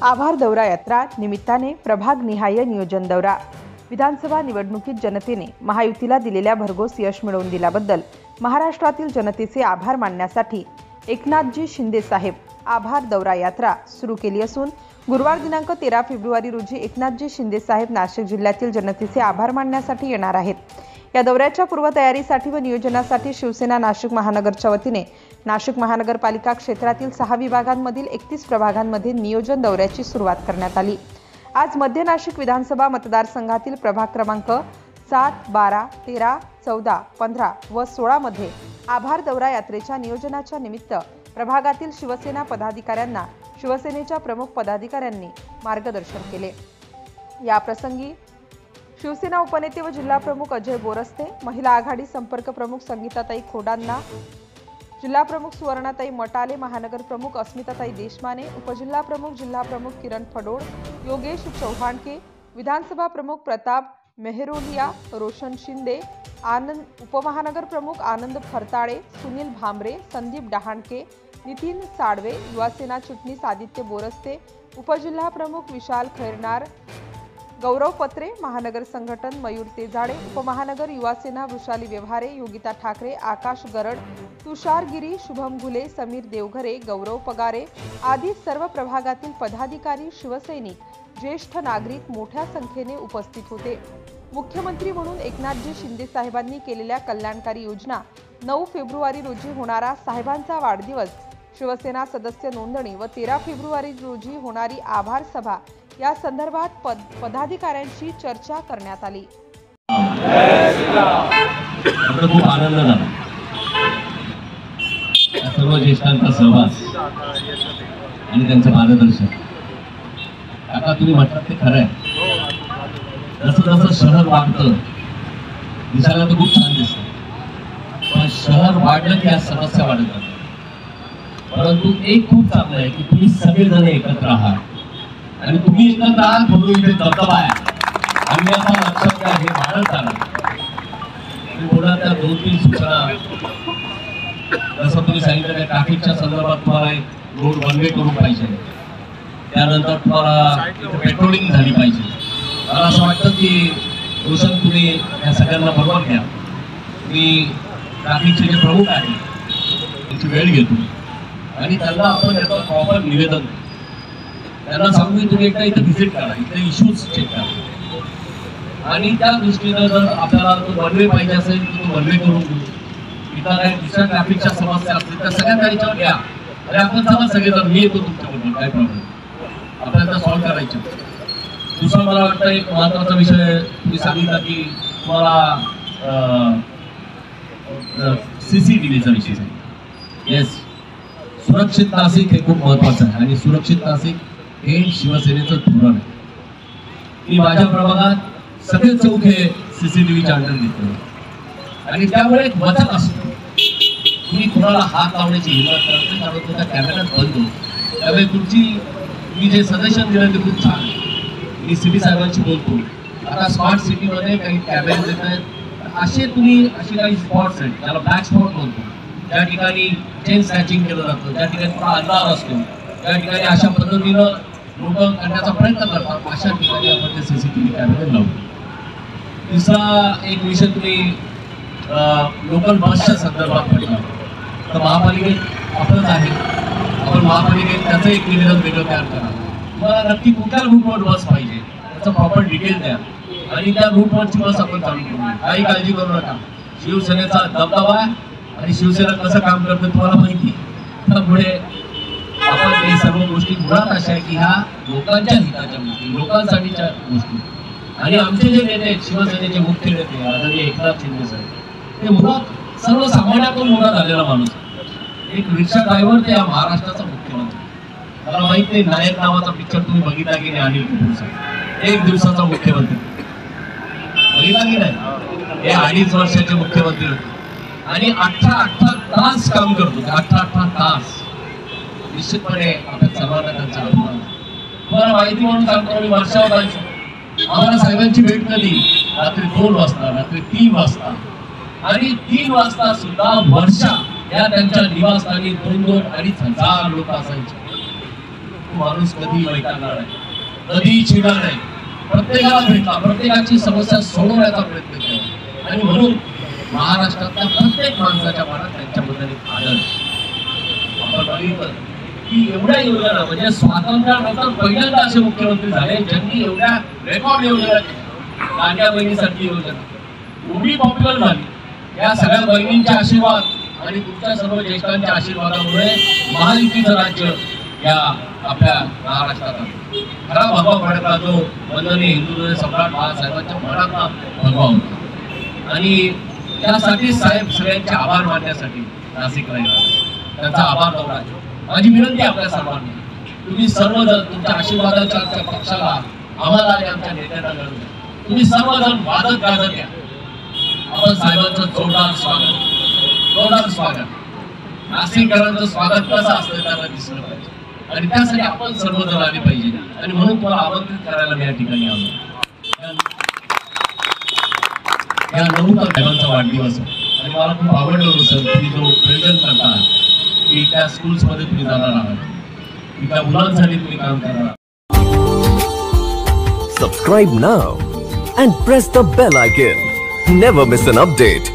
आभार दौरा यात्रा निमित्ताने प्रभागनिहाय नियोजन दौरा। विधानसभा निवडणुकीत जनतेने महायुतीला दिलेल्या भरघोस यश मिळवून दिल्याबद्दल महाराष्ट्रातील जनतेचे आभार मानण्यासाठी एकनाथजी शिंदे साहेब आभार दौरा यात्रा सुरू केली असून गुरुवार दिनांक 13 फेब्रुवारी रोजी एकनाथजी शिंदे साहेब नाशिक जिल्ह्यातील जनतेचे आभार मानण्यासाठी येणार आहेत। या दौऱ्याच्या पूर्वतयारीसाठी व नियोजनासाठी शिवसेना नाशिक महानगरच्या वतीने नाशिक महानगरपालिका क्षेत्रातील 6 विभागांमधील 31 प्रभागांमध्ये नियोजन दौऱ्याची सुरुवात करण्यात आली। आज मध्य नाशिक विधानसभा मतदारसंघातील प्रभाग क्रमांक 7, 12, 13, 14, 15 व 16 मध्ये आभार दौरा यात्रेच्या नियोजनाच्या निमित्त प्रभागातील शिवसेना पदाधिकाऱ्यांना शिवसेनेच्या प्रमुख पदाधिकाऱ्यांनी मार्गदर्शन केले। या प्रसंगी शिवसेना उपनेते व जिल्हा प्रमुख अजय बोरस्ते, महिला आघाडी संपर्क प्रमुख संगीताताई खोडांना, जिल्हा प्रमुख सुवर्णाताई मटाले, महानगर प्रमुख अस्मिताताई देशमाने, उपजिल्हा प्रमुख जिल्हा प्रमुख किरण फडोड, योगेश चौहाणके, विधानसभा प्रमुख प्रताप मेहरोलिया, रोशन शिंदे, आनंद उपमहानगर प्रमुख आनंद फरताळे, सुनील भामरे, संदीप डहाणके, नितीन साडवे, युवासेना चिटणीस आदित्य बोरस्ते, उपजिल्हा प्रमुख विशाल खैरनार, गौरव पत्रे, महानगर संघटन मयूर तेजाडे, उपमहानगर युवासेना वृषाली व्यवहारे, योगिता ठाकरे, आकाश गरड, तुषार गिरी, शुभम घुले, समीर देवघरे, गौरव पगारे आदी सर्व प्रभागातील पदाधिकारी, शिवसैनिक, ज्येष्ठ नागरिक मोठ्या संख्येने उपस्थित होते। मुख्यमंत्री म्हणून एकनाथजी शिंदे साहेबांनी केलेल्या कल्याणकारी योजना, 9 फेब्रुवारी रोजी होणारा साहेबांचा वाढदिवस, शिवसेना सदस्य नोंदणी व 13 फेब्रुवारी रोजी होणारी आभार सभा या संदर्भात पदाधिकाऱ्यांशी चर्चा करण्यात आली। खूप आनंद झाला सर्व ज्येष्ठांचा सहवास आणि त्यांचं मार्गदर्शन। आता तुम्ही म्हटलं ते खरं आहे, जसं जसं शहर वाढतं दिसायला तर खूप छान दिसतं, पण शहर वाढलं की या समस्या वाढत जातात। परंतु एक खूप चांगलं आहे की तुम्ही सगळेजण एकत्र आहात आणि तुम्ही एकत्र आहात म्हणून इथे दबदबा आहे, अन्यथा लक्षात घ्या हे वाढत चाललं। पुन्हा त्या 2-3 सूचना जसं तुम्ही सांगितलं त्या ट्रॅफिकच्या संदर्भात तुम्हाला एक रोड वन वे करून पाहिजे, त्यानंतर तुम्हाला पेट्रोलिंग झाली पाहिजे। मला असं वाटतं की रोशन तुम्ही या सगळ्यांना बरोबर घ्या, तुम्ही ट्रॅफिकचे जे प्रमुख आहेत त्यांची वेळ घेतो आणि त्यांना आपण याचं प्रॉपर निवेदन देतो, त्यांना सांगू की तुम्ही एकदा इथे व्हिजिट करा, इथे इश्यूज चेक करा आणि त्या दृष्टीनं जर आपल्याला तो वन वे पाहिजे असेल तर तो वन वे करून देऊ। इतर काही दुसऱ्या ट्रॅफिकच्या समस्या असतील तर सगळ्या त्याच्यावर घ्या आणि आपण सांगा सगळेजण मी येतो तुमच्याबरोबर, काय प्रॉब्लेम आपल्याला सॉल्व्ह करायचं। दुसरा मला वाटतं एक महत्त्वाचा विषय तुम्ही सांगितला की तुम्हाला CCTVचा विषय आहे। येस, सुरक्षित नाशिक हे खूप महत्त्वाचं आहे आणि सुरक्षित नाशिक हे शिवसेनेचं धोरण आहे। मी माझ्या प्रभागात सगळे चौक हे CCTVच्या अंडर घेतले आणि त्यामुळे एक वचक असतो, तुम्ही कोणाला हात लावण्याची हिंमत करते कारण तुमच्या कॅमेऱ्यात बंद होतो। त्यामुळे तुम्ही जे सजेशन दिलं ते खूप छान आहे। मी CP साहेबांशी बोलतो, आता स्मार्ट सिटीमध्ये काही कॅमेरे देत आहेत, असे काही स्पॉट्स आहेत ज्याला ब्लॅक स्पॉट म्हणतो, ज्या ठिकाणी चेन स्नॅचिंग केलं जातं, ज्या ठिकाणी थोडा अंधार असतो, त्या ठिकाणी अशा पद्धतीनं लोक करण्याचा प्रयत्न करतात, अशा ठिकाणी आपण ते CCTV कॅमेरे लावतो। तिसरा एक विषय तुम्ही लोकल बसच्या संदर्भात म्हटलं तर महापालिकेत आपलंच आहे, आपण महापालिकेत त्याचं एक निवेदन वेगळं तयार करा, तुम्हाला नक्की कुठल्या रूटवर बस पाहिजे त्याचं प्रॉपर डिटेल द्या आणि त्या रूटवरची बस आपण चालू करू, काही काळजी करू नका। शिवसेनेचा दबदबा आहे आणि शिवसेना कसं काम करते तुम्हाला माहिती, त्यामुळे आपण हे सर्व गोष्टी मुळात अशा आहे की ह्या लोकांच्या हिताच्या गोष्टी, लोकांसाठीच्या गोष्टी आणि आमचे जे नेते आहेत शिवसेनेचे मुख्य नेते आदरणीय एकनाथ शिंदे साहेब ते मुळात सर्वसामान्यातून मुळात आलेला माणूस, एक रिक्षा ड्रायव्हर ते या महाराष्ट्राचा मुख्यमंत्री। मला माहित नाही नायक नावाचा पिक्चर तुम्ही बघितला की नाही, अनिल कपूरचा, 1 दिवसाचा मुख्यमंत्री बघितला की नाही, हे 2.5 वर्षाचे मुख्यमंत्री होते आणि 18 तास काम करतो, 18 तास। निश्चितपणे आपल्या सर्वांना त्यांचा अभिमान। तुम्हाला माहिती म्हणून सांगतो, मी वर्षावर जायचो, आम्हाला साहेबांची भेट कधी रात्री 2 वाजता, रात्री 3 वाजता आणि 3 वाजता सुद्धा वर्षा या त्यांच्या निवासस्थानी 2-2-2.5 हजार लोक असायचे। माणूस कधी वैतागणार नाही, कधी चिडणार नाही. प्रत्येकाला भेटला, प्रत्येकाची समस्या सोडवण्याचा प्रयत्न केला. आणि म्हणून महाराष्ट्रातल्या प्रत्येक माणसाच्या मनात त्यांच्याबद्दल एक आदर. आपण बघितलं की एवढ्या योजना म्हणजे स्वातंत्र्यानंतर पहिल्यांदा असे मुख्यमंत्री झाले ज्यांनी एवढ्या रेकॉर्ड योजना केल्या. लाडक्या बहिणीसाठी योजना एवढी पॉप्युलर झाली. या सगळ्या बहिणींचे आशीर्वाद आणि तुमच्या सर्व ज्येष्ठांच्या आशीर्वादामुळे महायुतीचं राज्य या आपल्या महाराष्ट्रात खरा भगवा फडकला, जो वंदनीय हिंदू सम्राट बाळासाहेबांच्या मनातला भगवा होता. आणि त्यासाठी साहेब सगळ्यांचे आभार मानण्यासाठी नाशिकला येतात. त्यांचा आभार दौरा. माझी विनंती आपल्या सर्वांनी, तुम्ही सर्वजण तुमच्या आशीर्वादाच्या आमच्या पक्षाला, आम्हाला आणि आमच्या नेत्यांना मिळून तुम्ही सर्वजण वाजत गाजत या. आपण साहेबांचं जोरदार स्वागत. नाशिककरांचं स्वागत कसं असतं त्याला दिसलं पाहिजे आणि त्यासाठी आपण सर्वजण आले पाहिजे. आणि म्हणून तुम्हाला आमंत्रित करायला मी या ठिकाणी आलो. या 9 साहेबांचा वाढदिवस आहे आणि मला खूप आवडलं सर तुम्ही जो प्रेझेंट करता की त्या स्कूल्स मध्ये तुम्ही जाणार आहात, की त्या मुलांसाठी तुम्ही काम करणार आहात. Subscribe now and press the bell icon. Never miss an update.